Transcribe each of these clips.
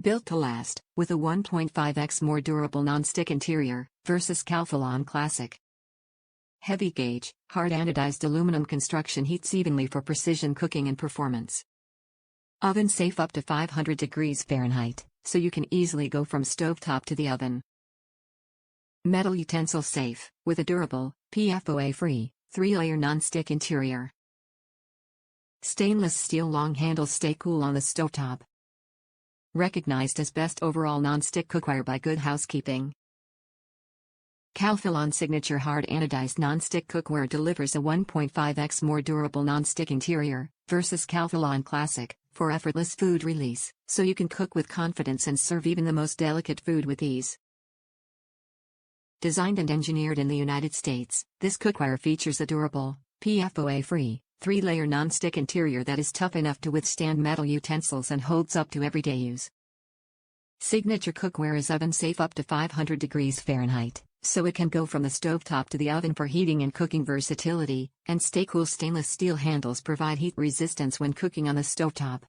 Built to last, with a 1.5x more durable non-stick interior, versus Calphalon Classic. Heavy gauge, hard-anodized aluminum construction heats evenly for precision cooking and performance. Oven safe up to 500 degrees Fahrenheit, so you can easily go from stovetop to the oven. Metal-utensil-safe, with a durable, PFOA-free, 3-layer non-stick interior. Stainless steel long handles stay cool on the stovetop. Recognized as best overall non-stick cookware by Good Housekeeping. Calphalon Signature Hard-Anodized Nonstick Cookware delivers a 1.5x more durable non-stick interior, versus Calphalon Classic, for effortless food release, so you can cook with confidence and serve even the most delicate food with ease. Designed and engineered in the United States, this cookware features a durable, PFOA-free, 3-layer non-stick interior that is tough enough to withstand metal utensils and holds up to everyday use. Signature cookware is oven safe up to 500 degrees Fahrenheit, so it can go from the stovetop to the oven for heating and cooking versatility, and stay cool. Stainless steel handles provide heat resistance when cooking on the stovetop.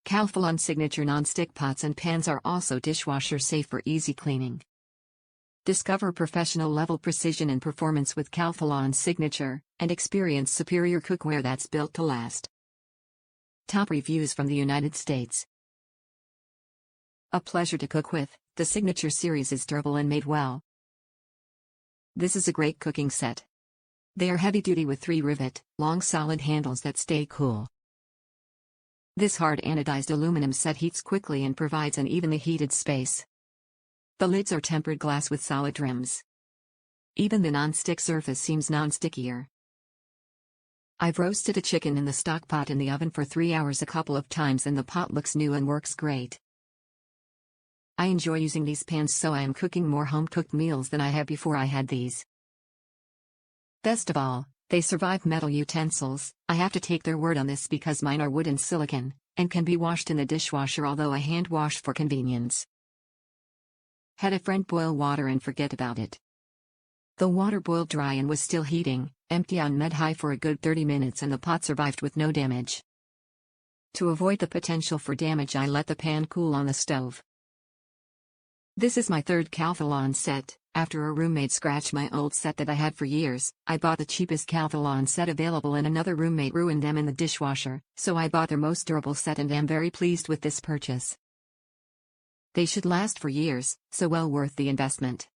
Calphalon Signature Nonstick pots and pans are also dishwasher-safe for easy cleaning. Discover professional-level precision and performance with Calphalon Signature, and experience superior cookware that's built to last. Top reviews from the United States. A pleasure to cook with, the Signature series is durable and made well. This is a great cooking set. They are heavy-duty with 3 rivet, long solid handles that stay cool. This hard-anodized aluminum set heats quickly and provides an evenly heated space. The lids are tempered glass with solid rims. Even the non-stick surface seems non-stickier. I've roasted a chicken in the stock pot in the oven for 3 hours a couple of times and the pot looks new and works great. I enjoy using these pans, so I am cooking more home-cooked meals than I have before I had these. Best of all, they survive metal utensils. I have to take their word on this because mine are wood and silicone, and can be washed in the dishwasher, although I hand wash for convenience. Had a friend boil water and forget about it. The water boiled dry and was still heating, empty on mid-high for a good 30 minutes and the pot survived with no damage. To avoid the potential for damage, I let the pan cool on the stove. This is my 3rd Calphalon set. After a roommate scratched my old set that I had for years, I bought the cheapest Calphalon set available and another roommate ruined them in the dishwasher, so I bought their most durable set and am very pleased with this purchase. They should last for years, so well worth the investment.